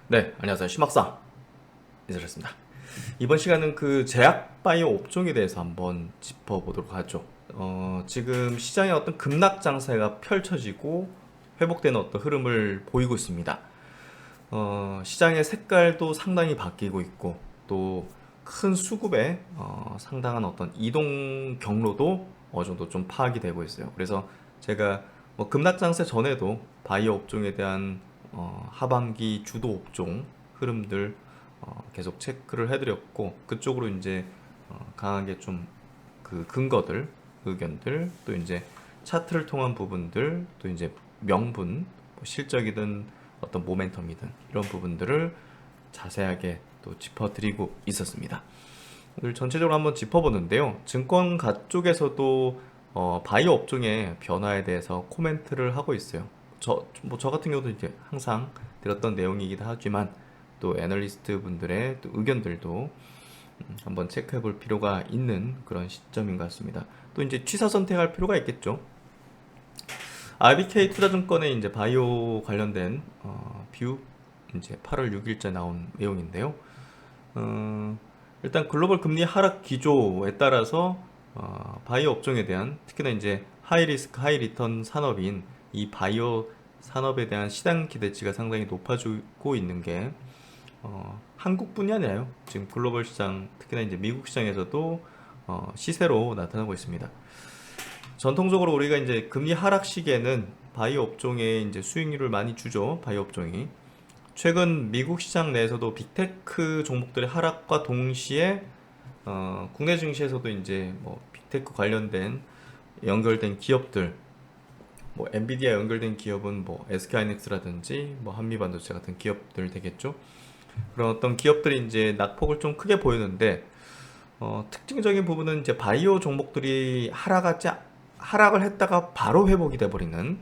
네, 안녕하세요. 심학사 이슬했습니다. 이번 시간은 그 제약 바이오 업종에 대해서 한번 짚어보도록 하죠. 지금 시장에 어떤 급락 장세가 펼쳐지고 회복되는 어떤 흐름을 보이고 있습니다. 시장의 색깔도 상당히 바뀌고 있고 또 큰 수급에 상당한 어떤 이동 경로도 어느 정도 좀 파악이 되고 있어요. 그래서 제가 뭐 급락 장세 전에도 바이오 업종에 대한 하반기 주도 업종 흐름들 계속 체크를 해드렸고 그쪽으로 이제 강하게 좀 그 근거들, 의견들, 또 이제 차트를 통한 부분들, 또 이제 명분, 뭐 실적이든 어떤 모멘텀이든 이런 부분들을 자세하게 또 짚어드리고 있었습니다. 오늘 전체적으로 한번 짚어보는데요. 증권가 쪽에서도 바이오 업종의 변화에 대해서 코멘트를 하고 있어요. 저 같은 경우도 이제 항상 들었던 내용이기도 하지만 또 애널리스트 분들의 또 의견들도 한번 체크해 볼 필요가 있는 그런 시점인 것 같습니다. 또 이제 취사 선택할 필요가 있겠죠. RBK 투자증권의 이제 바이오 관련된 뷰 이제 8월 6일자 나온 내용인데요. 어, 일단 글로벌 금리 하락 기조에 따라서 바이오 업종에 대한 특히나 이제 하이 리스크 하이 리턴 산업인 이 바이오 산업에 대한 시장 기대치가 상당히 높아지고 있는 게 한국뿐이 아니라요. 지금 글로벌 시장 특히나 이제 미국 시장에서도 시세로 나타나고 있습니다. 전통적으로 우리가 이제 금리 하락 시기에는 바이오 업종에 이제 수익률을 많이 주죠. 바이오 업종이. 최근 미국 시장 내에서도 빅테크 종목들의 하락과 동시에 국내 증시에서도 이제 뭐 빅테크 관련된 연결된 기업들, 뭐 엔비디아 연결된 기업은 뭐 SK하이닉스라든지 뭐 한미반도체 같은 기업들 되겠죠. 그런 어떤 기업들이 이제 낙폭을 좀 크게 보이는데 특징적인 부분은 이제 바이오 종목들이 하락을 했다가 바로 회복이 돼버리는,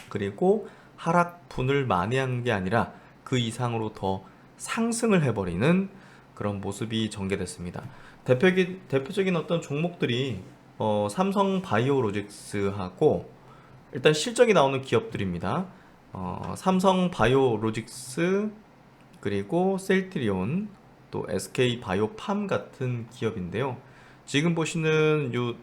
그리고 하락분을 만회한 게 아니라 그 이상으로 더 상승을 해버리는 그런 모습이 전개됐습니다. 대표적인 어떤 종목들이 삼성 바이오로직스하고 일단 실적이 나오는 기업들입니다. 삼성 바이오로직스, 그리고 셀트리온, 또 SK 바이오팜 같은 기업인데요. 지금 보시는 이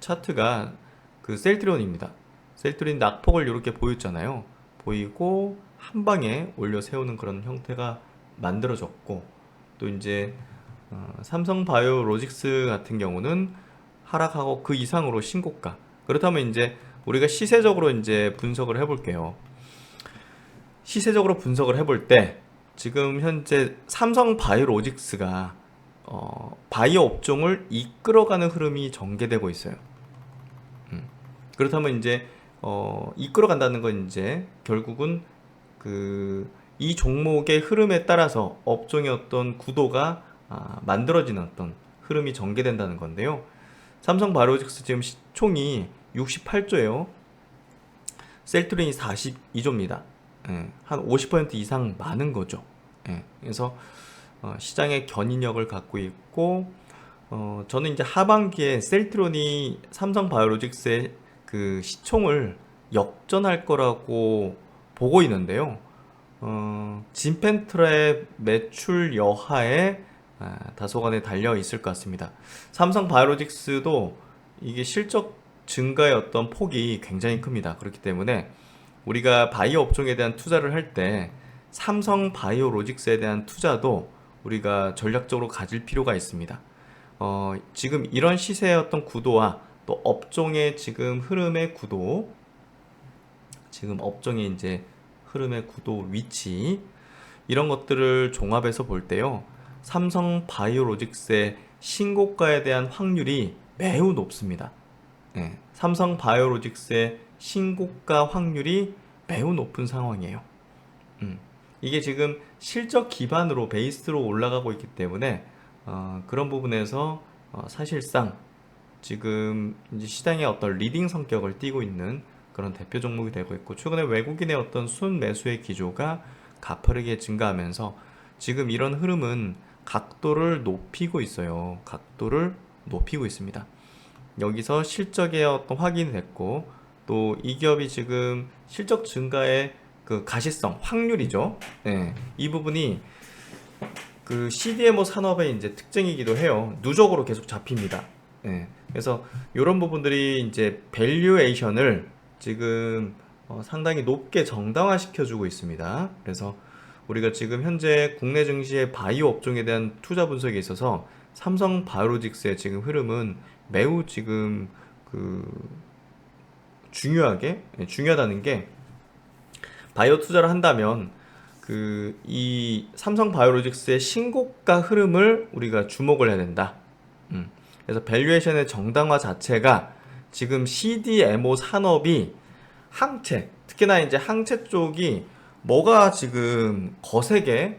차트가 그 셀트리온입니다. 셀트리온 낙폭을 이렇게 보였잖아요. 보이고 한 방에 올려 세우는 그런 형태가 만들어졌고, 또 이제 삼성 바이오로직스 같은 경우는 하락하고 그 이상으로 신고가. 그렇다면 이제 우리가 시세적으로 이제 분석을 해볼게요. 시세적으로 분석을 해볼 때 지금 현재 삼성 바이오로직스가 바이오 업종을 이끌어가는 흐름이 전개되고 있어요. 그렇다면 이제 이끌어간다는 건 이제 결국은 그 이 종목의 흐름에 따라서 업종의 어떤 구도가 만들어지는 어떤 흐름이 전개된다는 건데요. 삼성 바이오로직스 지금 시총이 68조예요. 셀트리온이 42조입니다. 한 50% 이상 많은 거죠. 그래서 시장의 견인력을 갖고 있고, 저는 이제 하반기에 셀트론이 삼성 바이오로직스의 그 시총을 역전할 거라고 보고 있는데요. 진펜트랩 매출 여하에 다소간에 달려 있을 것 같습니다. 삼성 바이오로직스도 이게 실적 증가의 어떤 폭이 굉장히 큽니다. 그렇기 때문에 우리가 바이오 업종에 대한 투자를 할 때 삼성 바이오로직스에 대한 투자도 우리가 전략적으로 가질 필요가 있습니다. 지금 이런 시세의 어떤 구도와 또 업종의 지금 흐름의 구도, 지금 업종의 이제 흐름의 구도 위치, 이런 것들을 종합해서 볼 때요. 삼성 바이오로직스의 신고가에 대한 확률이 매우 높습니다. 삼성 바이오로직스의 신고가 확률이 매우 높은 상황이에요. 이게 지금 실적 기반으로 베이스로 올라가고 있기 때문에 그런 부분에서 사실상 지금 이제 시장의 어떤 리딩 성격을 띠고 있는 그런 대표 종목이 되고 있고, 최근에 외국인의 어떤 순 매수의 기조가 가파르게 증가하면서 지금 이런 흐름은 각도를 높이고 있어요. 각도를 높이고 있습니다. 여기서 실적의 어떤 확인이 됐고, 또 이 기업이 지금 실적 증가에 그 가시성, 확률이죠. 예, 이 부분이 그 CDMO 산업의 이제 특징이기도 해요. 누적으로 계속 잡힙니다. 예, 그래서 이런 부분들이 이제 밸류에이션을 지금 상당히 높게 정당화시켜주고 있습니다. 그래서 우리가 지금 현재 국내 증시의 바이오 업종에 대한 투자 분석에 있어서 삼성 바이오로직스의 지금 흐름은 매우 지금 그 중요하다는 게, 바이오 투자를 한다면 그 이 삼성 바이오로직스의 신고가 흐름을 우리가 주목을 해야 된다. 그래서 밸류에이션의 정당화 자체가 지금 CDMO 산업이 항체, 특히나 이제 항체 쪽이 뭐가 지금 거세게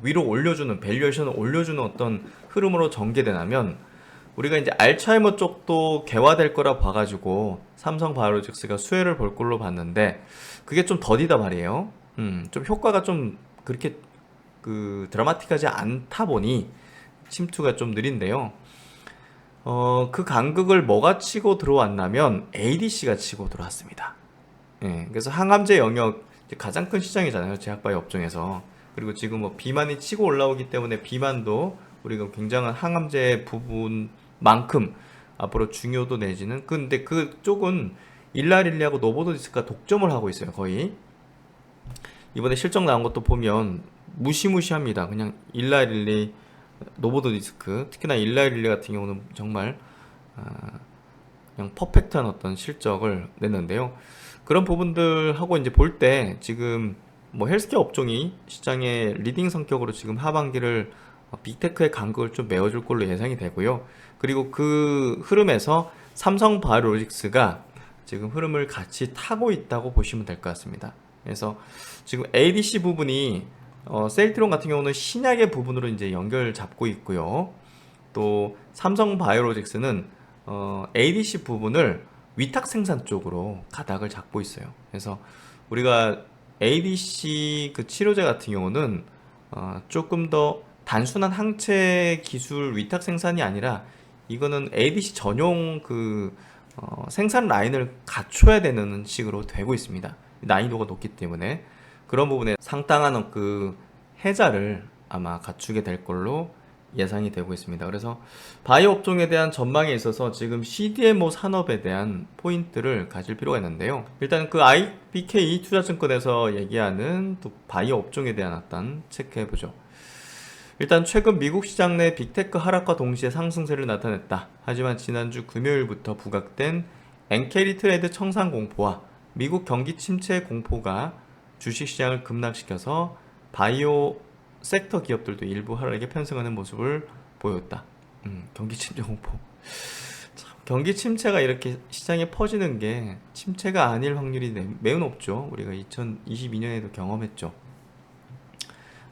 위로 올려주는, 밸류에이션을 올려주는 어떤 흐름으로 전개되냐면, 우리가 이제 알츠하이머 쪽도 개화될 거라 봐가지고 삼성 바이오로직스가 수혜를 볼 걸로 봤는데, 그게 좀 더디다 말이에요. 좀 효과가 좀 그렇게 그 드라마틱하지 않다 보니 침투가 좀 느린데요. 그 간극을 뭐가 치고 들어왔냐면 ADC가 치고 들어왔습니다. 예, 그래서 항암제 영역 이제 가장 큰 시장이잖아요, 제약바이오 업종에서. 그리고 지금 뭐 비만이 치고 올라오기 때문에 비만도 우리가 굉장한 항암제 부분만큼 앞으로 중요도 내지는, 근데 그쪽은 일라릴리하고 노보노디스크가 독점을 하고 있어요, 거의. 이번에 실적 나온 것도 보면 무시무시합니다. 그냥 일라릴리, 노보노디스크, 특히나 일라릴리 같은 경우는 정말 그냥 퍼펙트한 어떤 실적을 냈는데요. 그런 부분들하고 이제 볼 때 지금 뭐 헬스케어 업종이 시장의 리딩 성격으로 지금 하반기를 빅테크의 간극을 좀 메워줄 걸로 예상이 되고요. 그리고 그 흐름에서 삼성 바이오로직스가 지금 흐름을 같이 타고 있다고 보시면 될 것 같습니다. 그래서 지금 ADC 부분이 셀트리온 같은 경우는 신약의 부분으로 이제 연결 잡고 있고요. 또 삼성 바이오로직스는 ADC 부분을 위탁 생산 쪽으로 가닥을 잡고 있어요. 그래서 우리가 ADC 그 치료제 같은 경우는 조금 더 단순한 항체 기술 위탁 생산이 아니라, 이거는 ADC 전용 그 생산 라인을 갖춰야 되는 식으로 되고 있습니다. 난이도가 높기 때문에 그런 부분에 상당한 그 해자를 아마 갖추게 될 걸로 예상이 되고 있습니다. 그래서 바이오 업종에 대한 전망에 있어서 지금 CDMO 산업에 대한 포인트를 가질 필요가 있는데요. 일단 그 IBK 투자증권에서 얘기하는 또 바이오 업종에 대한 어떤 체크해보죠. 일단 최근 미국 시장 내 빅테크 하락과 동시에 상승세를 나타냈다. 하지만 지난주 금요일부터 부각된 엔케리 트레이드 청산 공포와 미국 경기 침체 공포가 주식시장을 급락시켜서 바이오 섹터 기업들도 일부 하락에 편승하는 모습을 보였다. 경기 침체 공포. 참, 경기 침체가 이렇게 시장에 퍼지는 게 침체가 아닐 확률이 매우 높죠. 우리가 2022년에도 경험했죠.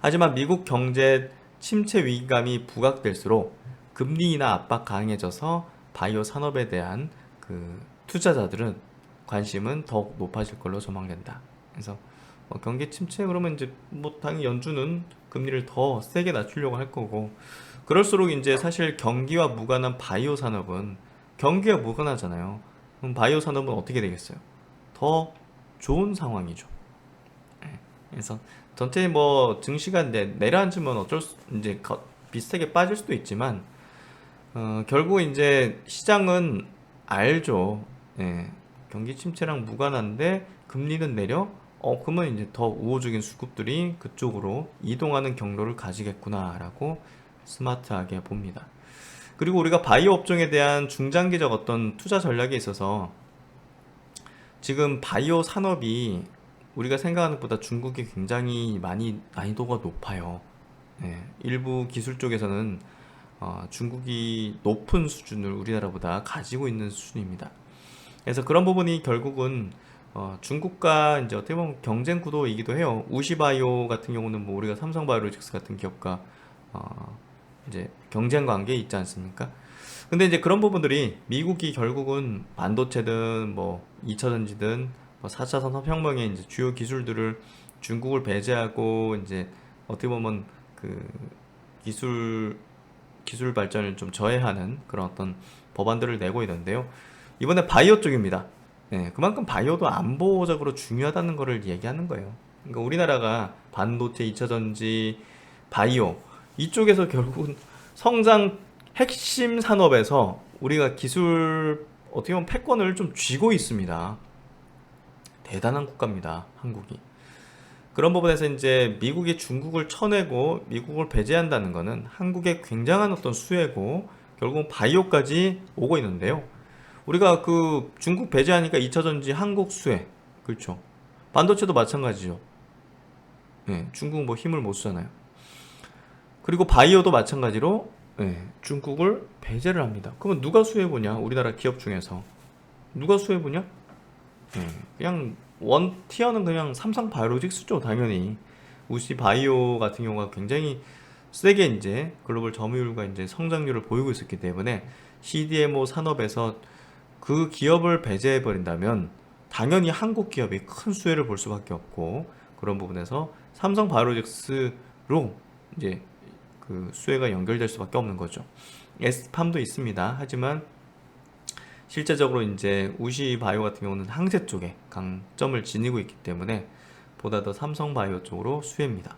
하지만 미국 경제 침체 위기감이 부각될수록 금리 인하 압박 강해져서 바이오 산업에 대한 그 투자자들은 관심은 더욱 높아질 걸로 전망된다. 그래서 경기 침체 그러면 이제 뭐 당연히 연준은 금리를 더 세게 낮추려고 할 거고, 그럴수록 이제 사실 경기와 무관한 바이오 산업은, 경기가 무관하잖아요. 그럼 바이오 산업은 어떻게 되겠어요? 더 좋은 상황이죠. 그래서 전체 뭐 증시가 내려앉으면 어쩔 수, 이제 비슷하게 빠질 수도 있지만 결국 이제 시장은 알죠. 예, 경기 침체랑 무관한데 금리는 내려? 그러면 이제 더 우호적인 수급들이 그쪽으로 이동하는 경로를 가지겠구나라고 스마트하게 봅니다. 그리고 우리가 바이오 업종에 대한 중장기적 어떤 투자 전략에 있어서 지금 바이오 산업이 우리가 생각하는 것보다 중국이 굉장히 많이 난이도가 높아요. 예, 일부 기술 쪽에서는 중국이 높은 수준을 우리나라보다 가지고 있는 수준입니다. 그래서 그런 부분이 결국은 중국과 이제 어떻게 보면 경쟁 구도이기도 해요. 우시바이오 같은 경우는 뭐 우리가 삼성바이오로직스 같은 기업과 이제 경쟁 관계에 있지 않습니까? 근데 이제 그런 부분들이 미국이 결국은 반도체든 뭐 2차전지든 뭐 4차 산업혁명의 이제 주요 기술들을 중국을 배제하고 이제 어떻게 보면 그 기술 발전을 좀 저해하는 그런 어떤 법안들을 내고 있는데요. 이번에 바이오 쪽입니다. 그만큼 바이오도 안보적으로 중요하다는 것을 얘기하는 거예요. 그러니까 우리나라가 반도체, 2차전지, 바이오 이쪽에서 결국은 성장 핵심 산업에서 우리가 기술 어떻게 보면 패권을 좀 쥐고 있습니다. 대단한 국가입니다, 한국이. 그런 부분에서 이제 미국이 중국을 쳐내고 미국을 배제한다는 것은 한국의 굉장한 어떤 수혜고 결국 바이오까지 오고 있는데요. 우리가 그 중국 배제하니까 2차전지 한국 수혜, 그렇죠. 반도체도 마찬가지죠. 중국 뭐 힘을 못 쓰잖아요. 그리고 바이오도 마찬가지로 중국을 배제를 합니다. 그러면 누가 수혜 보냐? 우리나라 기업 중에서 누가 수혜 보냐? 그냥 원 티어는 그냥 삼성 바이오로직스죠, 당연히. 우시 바이오 같은 경우가 굉장히 세게 이제 글로벌 점유율과 이제 성장률을 보이고 있었기 때문에 CDMO 산업에서 그 기업을 배제해 버린다면 당연히 한국 기업이 큰 수혜를 볼 수밖에 없고, 그런 부분에서 삼성 바이오로직스로 이제 그 수혜가 연결될 수밖에 없는 거죠. S팜도 있습니다. 하지만 실제적으로 이제 우시 바이오 같은 경우는 항체 쪽에 강점을 지니고 있기 때문에 보다 더 삼성 바이오 쪽으로 수혜입니다.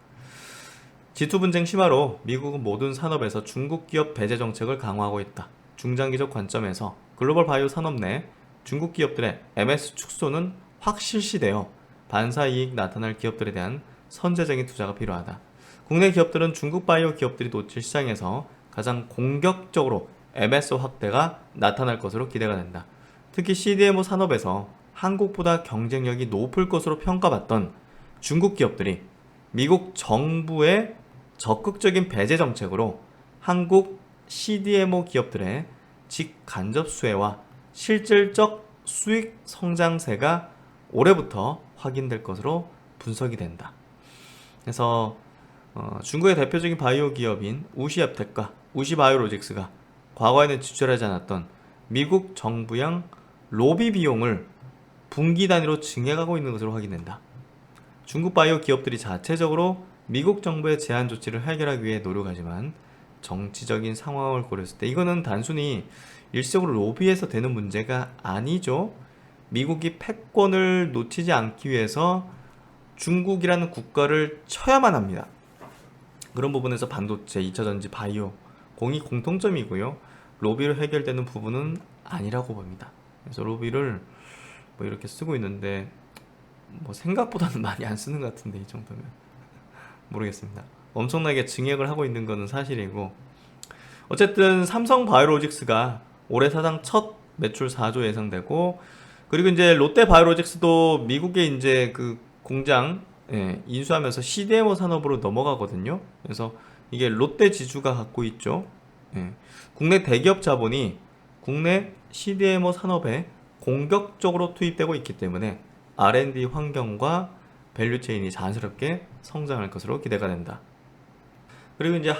G2 분쟁 심화로 미국은 모든 산업에서 중국 기업 배제 정책을 강화하고 있다. 중장기적 관점에서 글로벌 바이오 산업 내 중국 기업들의 MS 축소는 확 실시되어 반사이익 나타날 기업들에 대한 선제적인 투자가 필요하다. 국내 기업들은 중국 바이오 기업들이 놓칠 시장에서 가장 공격적으로 MS 확대가 나타날 것으로 기대가 된다. 특히 CDMO 산업에서 한국보다 경쟁력이 높을 것으로 평가받던 중국 기업들이 미국 정부의 적극적인 배제 정책으로 한국 CDMO 기업들의 직간접 수혜와 실질적 수익 성장세가 올해부터 확인될 것으로 분석이 된다. 그래서 중국의 대표적인 바이오 기업인 우시앱텍과 우시바이오로직스가 과거에는 지출하지 않았던 미국 정부양 로비 비용을 분기 단위로 증액하고 있는 것으로 확인된다. 중국 바이오 기업들이 자체적으로 미국 정부의 제한 조치를 해결하기 위해 노력하지만 정치적인 상황을 고렸을 때 이거는 단순히 일시적으로 로비해서 되는 문제가 아니죠. 미국이 패권을 놓치지 않기 위해서 중국이라는 국가를 쳐야만 합니다. 그런 부분에서 반도체, 2차전지, 바이오 공이 공통점이고요. 로비로 해결되는 부분은 아니라고 봅니다. 그래서 로비를 뭐 이렇게 쓰고 있는데 뭐 생각보다는 많이 안 쓰는 것 같은데 이 정도면 모르겠습니다. 엄청나게 증액을 하고 있는 것은 사실이고, 어쨌든 삼성 바이오로직스가 올해 사상 첫 매출 4조 예상되고, 그리고 이제 롯데 바이오로직스도 미국에 이제 그 공장 인수하면서 CDMO 산업으로 넘어가거든요. 그래서 이게 롯데 지주가 갖고 있죠. 국내 대기업 자본이 국내 CDMO 산업에 공격적으로 투입되고 있기 때문에 R&D 환경과 밸류체인이 자연스럽게 성장할 것으로 기대가 된다. 그리고 이제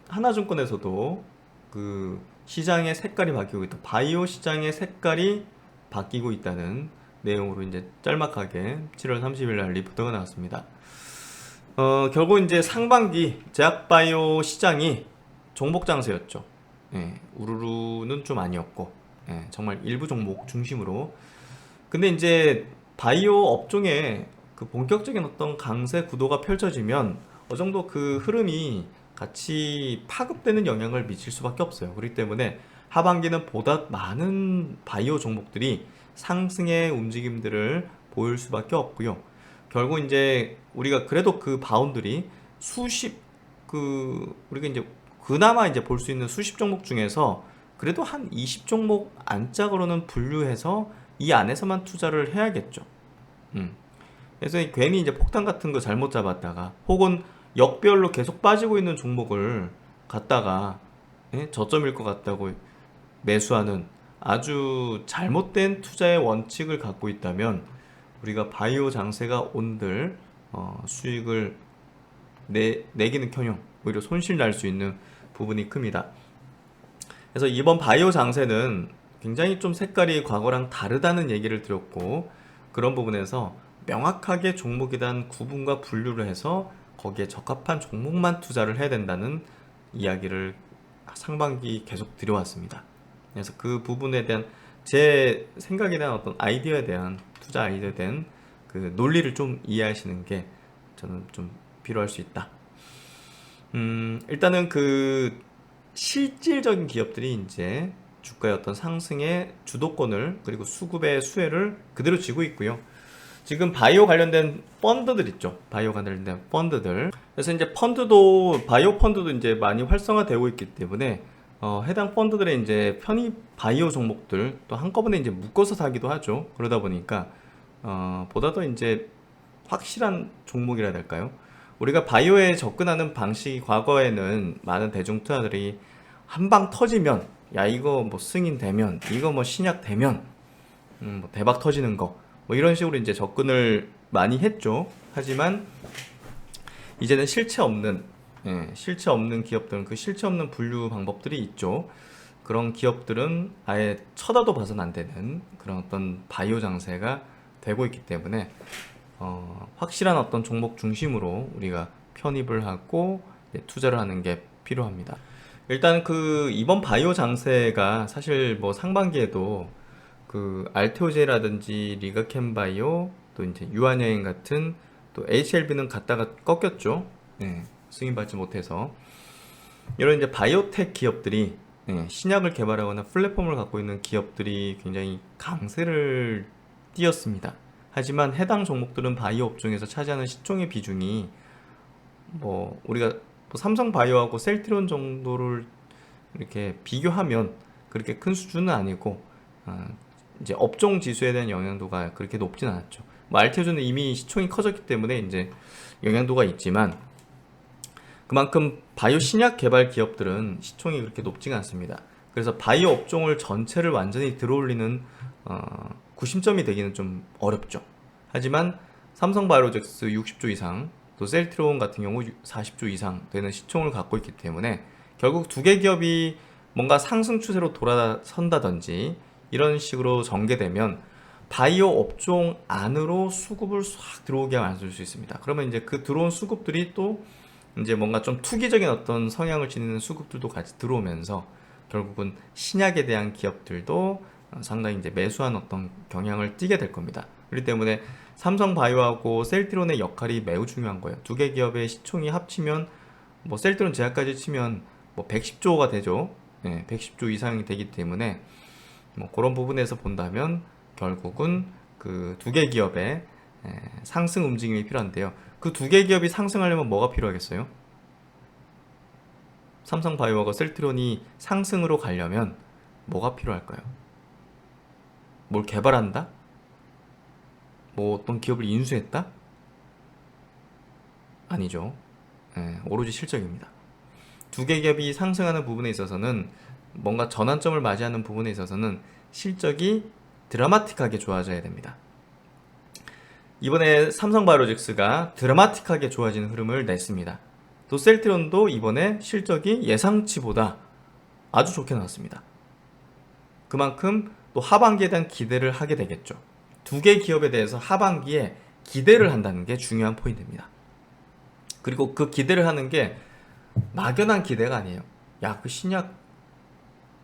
하나증권에서도 그 시장의 색깔이 바뀌고 있다. 바이오 시장의 색깔이 바뀌고 있다는 내용으로 이제 짤막하게 7월 30일 날 리포트가 나왔습니다. 결국 이제 상반기 제약바이오 시장이 종목 장세였죠. 우르르는 좀 아니었고, 정말 일부 종목 중심으로. 근데 이제 바이오 업종에 그 본격적인 어떤 강세 구도가 펼쳐지면 어느 정도 그 흐름이 같이 파급되는 영향을 미칠 수밖에 없어요. 그렇기 때문에 하반기는 보다 많은 바이오 종목들이 상승의 움직임들을 보일 수밖에 없고요. 결국 이제 우리가 그래도 그 바운드리 우리가 이제 그나마 이제 볼 수 있는 수십 종목 중에서 그래도 한 20 종목 안짝으로는 분류해서 이 안에서만 투자를 해야겠죠. 그래서 괜히 이제 폭탄 같은 거 잘못 잡았다가 혹은 역별로 계속 빠지고 있는 종목을 갖다가 저점일 것 같다고 매수하는 아주 잘못된 투자의 원칙을 갖고 있다면 우리가 바이오 장세가 온들 수익을 내기는커녕 오히려 손실 날 수 있는 부분이 큽니다. 그래서 이번 바이오 장세는 굉장히 좀 색깔이 과거랑 다르다는 얘기를 드렸고, 그런 부분에서 명확하게 종목에 대한 구분과 분류를 해서 거기에 적합한 종목만 투자를 해야 된다는 이야기를 상반기 계속 드려왔습니다. 그래서 그 부분에 대한 제 생각에 대한 어떤 아이디어에 대한 투자 아이디어에 대한 그 논리를 좀 이해하시는 게 저는 좀 필요할 수 있다. 일단은 그 실질적인 기업들이 이제 주가의 어떤 상승의 주도권을 그리고 수급의 수혜를 그대로 쥐고 있고요. 지금 바이오 관련된 펀드들 있죠. 바이오 관련된 펀드들. 그래서 이제 펀드도 바이오 펀드도 이제 많이 활성화되고 있기 때문에 해당 펀드들의 이제 편입 바이오 종목들 또 한꺼번에 이제 묶어서 사기도 하죠. 그러다 보니까 보다 더 이제 확실한 종목이라 해야 될까요? 우리가 바이오에 접근하는 방식이 과거에는 많은 대중 투자들이 한 방 터지면 야 이거 뭐 승인 되면 이거 뭐 신약 되면 뭐 대박 터지는 거 뭐 이런 식으로 이제 접근을 많이 했죠. 하지만 이제는 실체 없는 실체 없는 기업들은 그 실체 없는 분류 방법들이 있죠. 그런 기업들은 아예 쳐다도 봐서는 안 되는 그런 어떤 바이오 장세가 되고 있기 때문에 확실한 어떤 종목 중심으로 우리가 편입을 하고 투자를 하는 게 필요합니다. 일단 그 이번 바이오 장세가 사실 뭐 상반기에도 그 알테오제라든지 리가캠바이오 또 이제 유한여행 같은 또 HLB는 갔다가 꺾였죠. 승인받지 못해서 이런 이제 바이오텍 기업들이 신약을 개발하거나 플랫폼을 갖고 있는 기업들이 굉장히 강세를 띄었습니다. 하지만 해당 종목들은 바이오 업종에서 차지하는 시총의 비중이 뭐 우리가 뭐 삼성바이오하고 셀트리온 정도를 이렇게 비교하면 그렇게 큰 수준은 아니고 이제 업종 지수에 대한 영향도가 그렇게 높진 않았죠. 뭐 알테오즈는 이미 시총이 커졌기 때문에 이제 영향도가 있지만 그만큼 바이오 신약 개발 기업들은 시총이 그렇게 높지가 않습니다. 그래서 바이오 업종을 전체를 완전히 들어올리는 구심점이 되기는 좀 어렵죠. 하지만 삼성바이오로직스 60조 이상 또 셀트리온 같은 경우 40조 이상 되는 시총을 갖고 있기 때문에 결국 두 개 기업이 뭔가 상승 추세로 돌아선다든지 이런 식으로 전개되면 바이오 업종 안으로 수급을 싹 들어오게 만들 수 있습니다. 그러면 이제 그 들어온 수급들이 또 이제 뭔가 좀 투기적인 어떤 성향을 지니는 수급들도 같이 들어오면서 결국은 신약에 대한 기업들도 상당히 이제 매수한 어떤 경향을 띠게 될 겁니다. 그렇기 때문에 삼성바이오하고 셀트리온의 역할이 매우 중요한 거예요. 두 개 기업의 시총이 합치면 뭐 셀트리온 제약까지 치면 뭐 110조가 되죠. 110조 이상이 되기 때문에 뭐 그런 부분에서 본다면 결국은 그 두 개 기업의 상승 움직임이 필요한데요. 그 두 개 기업이 상승하려면 뭐가 필요하겠어요? 삼성바이오하고 셀트리온이 상승으로 가려면 뭐가 필요할까요? 뭘 개발한다? 뭐 어떤 기업을 인수했다? 아니죠. 오로지 실적입니다. 두 개 기업이 상승하는 부분에 있어서는 뭔가 전환점을 맞이하는 부분에 있어서는 실적이 드라마틱하게 좋아져야 됩니다. 이번에 삼성바이오로직스가 드라마틱하게 좋아지는 흐름을 냈습니다. 또 셀트리온도 이번에 실적이 예상치보다 아주 좋게 나왔습니다. 그만큼 또 하반기에 대한 기대를 하게 되겠죠. 두 개 기업에 대해서 하반기에 기대를 한다는 게 중요한 포인트입니다. 그리고 그 기대를 하는 게 막연한 기대가 아니에요. 야, 그 신약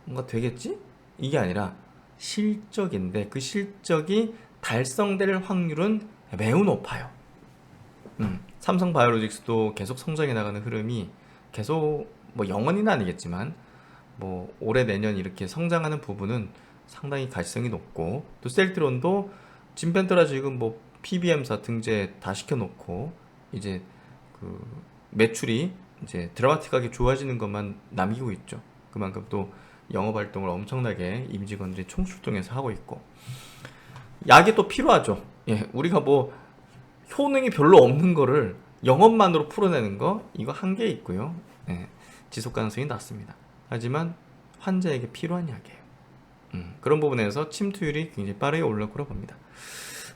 뭔가 되겠지? 이게 아니라 실적인데 그 실적이 달성될 확률은 매우 높아요. 삼성바이오로직스도 계속 성장해 나가는 흐름이 계속 뭐 영원히는 아니겠지만 뭐 올해 내년 이렇게 성장하는 부분은 상당히 가시성이 높고 또 셀트리온도 진펜더라 지금 뭐 PBM사 등재 다 시켜놓고 이제 그 매출이 이제 드라마틱하게 좋아지는 것만 남기고 있죠. 그만큼 또 영업 활동을 엄청나게 임직원들이 총출동해서 하고 있고 약이 또 필요하죠. 우리가 뭐 효능이 별로 없는 거를 영업만으로 풀어내는 거 이거 한계 있고요. 지속 가능성이 낮습니다. 하지만 환자에게 필요한 약이에요. 그런 부분에서 침투율이 굉장히 빠르게 올라올 거라고 봅니다.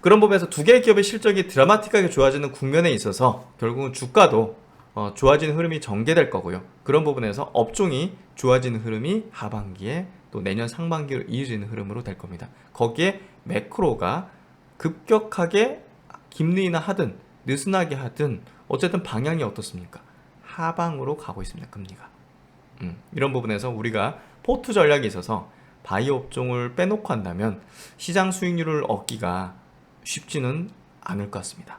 그런 부분에서 두 개의 기업의 실적이 드라마틱하게 좋아지는 국면에 있어서 결국은 주가도 좋아지는 흐름이 전개될 거고요. 그런 부분에서 업종이 좋아지는 흐름이 하반기에 또 내년 상반기로 이어지는 흐름으로 될 겁니다. 거기에 매크로가 급격하게 김리나 하든 느슨하게 하든 어쨌든 방향이 어떻습니까? 하방으로 가고 있습니다. 금리가. 이런 부분에서 우리가 포트 전략에 있어서 바이오 업종을 빼놓고 한다면 시장 수익률을 얻기가 쉽지는 않을 것 같습니다.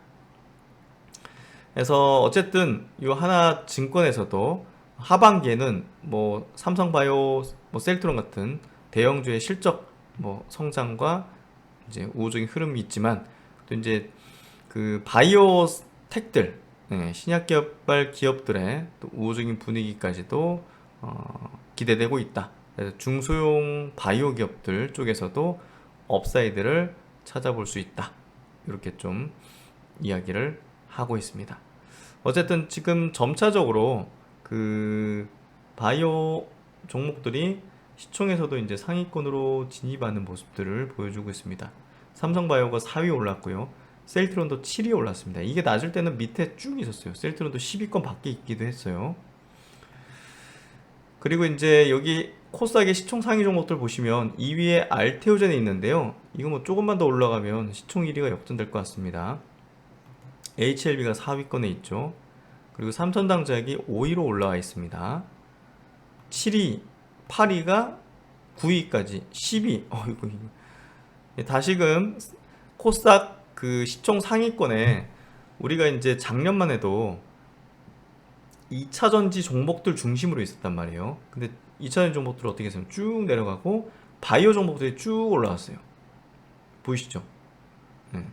그래서 어쨌든 이 하나증권에서도 하반기에는 뭐 삼성바이오, 뭐 셀트론 같은 대형주의 실적 뭐 성장과 이제 우호적인 흐름이 있지만 또 이제 그 바이오 텍들, 신약 개발 기업들의 또 우호적인 분위기까지도 기대되고 있다. 그래서 중소형 바이오 기업들 쪽에서도 업사이드를 찾아볼 수 있다. 이렇게 좀 이야기를 하고 있습니다. 어쨌든 지금 점차적으로 그 바이오 종목들이 시총에서도 이제 상위권으로 진입하는 모습들을 보여주고 있습니다. 삼성바이오가 4위 올랐고요. 셀트론도 7위 올랐습니다. 이게 낮을 때는 밑에 쭉 있었어요. 셀트론도 10위권 밖에 있기도 했어요. 그리고 이제 여기 코스닥의 시총 상위 종목들 보시면 2위에 알테오젠이 있는데요. 이거 뭐 조금만 더 올라가면 시총 1위가 역전될 것 같습니다. HLB가 4위권에 있죠. 그리고 삼천당제약이 5위로 올라와 있습니다. 7위, 8위가 9위까지 10위. 이거. 다시금 코스닥 그 시총 상위권에 우리가 이제 작년만 해도 2차전지 종목들 중심으로 있었단 말이에요. 근데 2차전지 종목들 어떻게 했어요? 쭉 내려가고 바이오 종목들이 쭉 올라왔어요. 보이시죠? 네.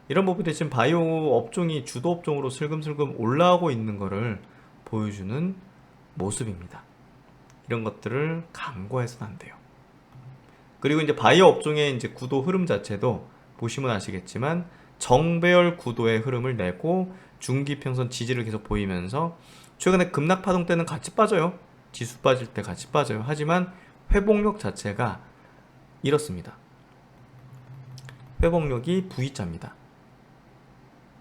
이런 부분들이 지금 바이오 업종이 주도 업종으로 슬금슬금 올라오고 있는 것을 보여주는 모습입니다. 이런 것들을 간과해서는 안 돼요. 그리고 이제 바이오 업종의 이제 구도 흐름 자체도 보시면 아시겠지만 정배열 구도의 흐름을 내고 중기평선 지지를 계속 보이면서 최근에 급락 파동 때는 같이 빠져요. 지수 빠질 때 같이 빠져요. 하지만 회복력 자체가 이렇습니다. 회복력이 V자입니다.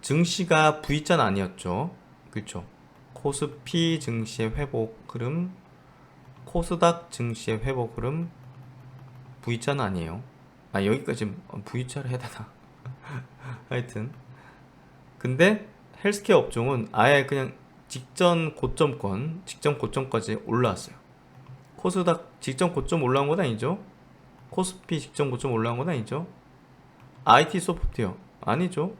증시가 V자는 아니었죠. 그렇죠. 코스피 증시의 회복 흐름, 코스닥 증시의 회복 흐름 V자는 아니에요. 아, 여기까지 V자를 해야 되나? 하여튼 근데 헬스케어 업종은 아예 그냥 직전 고점까지 올라왔어요. 코스닥 직전 고점 올라온 건 아니죠. 코스피 직전 고점 올라온 건 아니죠. IT 소프트웨어 아니죠.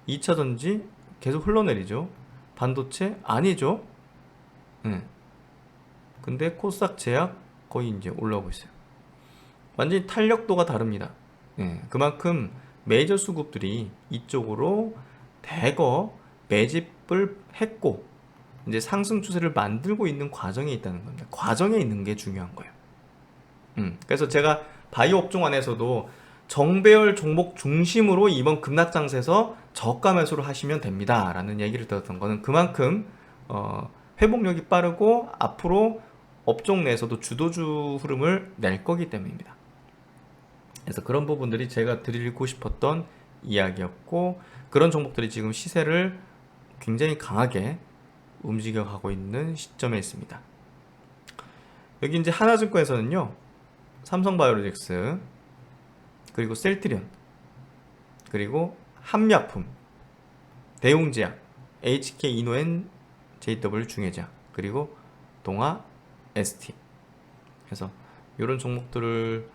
2차전지 계속 흘러내리죠. 반도체 아니죠. 근데 코스닥 제약 거의 이제 올라오고 있어요. 완전히 탄력도가 다릅니다. 그만큼 메이저 수급들이 이쪽으로 대거 매집을 했고 이제 상승 추세를 만들고 있는 과정에 있다는 겁니다. 과정에 있는 게 중요한 거예요. 그래서 제가 바이오 업종 안에서도 정배열 종목 중심으로 이번 급락장세에서 저가 매수를 하시면 됩니다 라는 얘기를 들었던 거는 그만큼 회복력이 빠르고 앞으로 업종 내에서도 주도주 흐름을 낼 거기 때문입니다. 그래서 그런 부분들이 제가 드리고 싶었던 이야기였고 그런 종목들이 지금 시세를 굉장히 강하게 움직여가고 있는 시점에 있습니다. 여기 이제 하나증권에서는요, 삼성바이오로직스, 그리고 셀트리온, 그리고 한미약품, 대웅제약, HK이노엔, JW 중해제약, 그리고 동아 ST. 그래서 이런 종목들을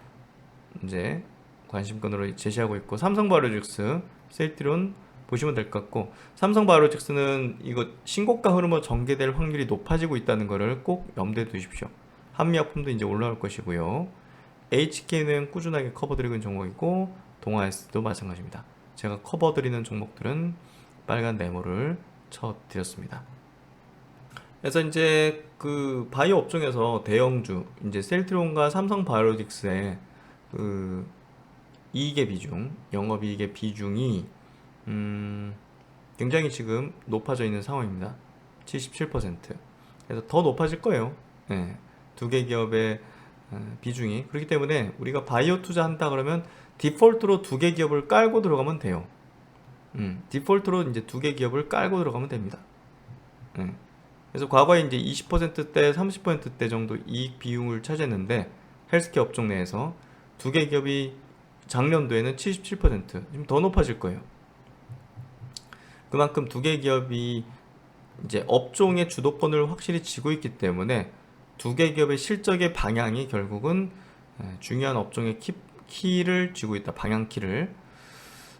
이제 관심권으로 제시하고 있고 삼성바이오로직스, 셀트리온 보시면 될 것 같고 삼성바이오로직스는 이거 신고가 흐름으로 전개될 확률이 높아지고 있다는 것을 꼭 염두에 두십시오. 한미약품도 이제 올라올 것이고요. HK는 꾸준하게 커버드리고 있는 종목이고 동아S도 마찬가지입니다. 제가 커버드리는 종목들은 빨간 네모를 쳐드렸습니다. 그래서 이제 그 바이오 업종에서 대형주 이제 셀트리온과 삼성바이오로직스의 그 이익의 비중, 영업이익의 비중이 굉장히 지금 높아져 있는 상황입니다. 77%. 그래서 더 높아질 거예요. 두 개 기업의 비중이. 그렇기 때문에 우리가 바이오 투자한다 그러면 디폴트로 두 개 기업을 깔고 들어가면 돼요. 디폴트로 이제 두 개 기업을 깔고 들어가면 됩니다. 그래서 과거에 이제 20%대, 30%대 정도 이익 비중을 차지했는데 헬스케어 업종 내에서 두 개 기업이 작년도에는 77%, 지금 더 높아질 거예요. 그만큼 두 개 기업이 이제 업종의 주도권을 확실히 쥐고 있기 때문에 두 개 기업의 실적의 방향이 결국은 중요한 업종의 키를 쥐고 있다. 방향키를.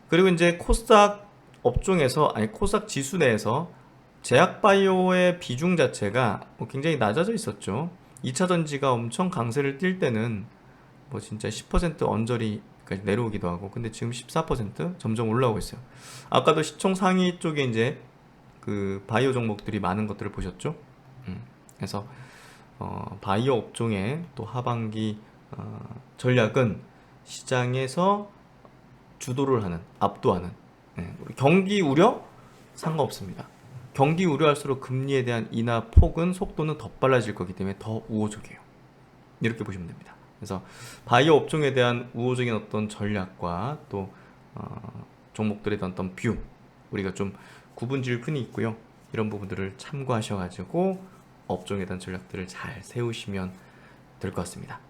그리고 이제 코스닥 업종에서, 아니 코스닥 지수 내에서 제약바이오의 비중 자체가 굉장히 낮아져 있었죠. 2차 전지가 엄청 강세를 띌 때는 뭐 진짜 10% 언저리까지 내려오기도 하고, 근데 지금 14% 점점 올라오고 있어요. 아까도 시총 상위 쪽에 이제 그 바이오 종목들이 많은 것들을 보셨죠. 그래서 바이오 업종의 또 하반기 전략은 시장에서 주도를 하는, 압도하는, 우리 경기 우려 상관없습니다. 경기 우려할수록 금리에 대한 인하 폭은, 속도는 더 빨라질 거기 때문에 더 우호적이에요. 이렇게 보시면 됩니다. 그래서 바이오 업종에 대한 우호적인 어떤 전략과 또 종목들에 대한 어떤 뷰, 우리가 좀 구분 지을 필요는 있고요. 이런 부분들을 참고하셔가지고 업종에 대한 전략들을 잘 세우시면 될 것 같습니다.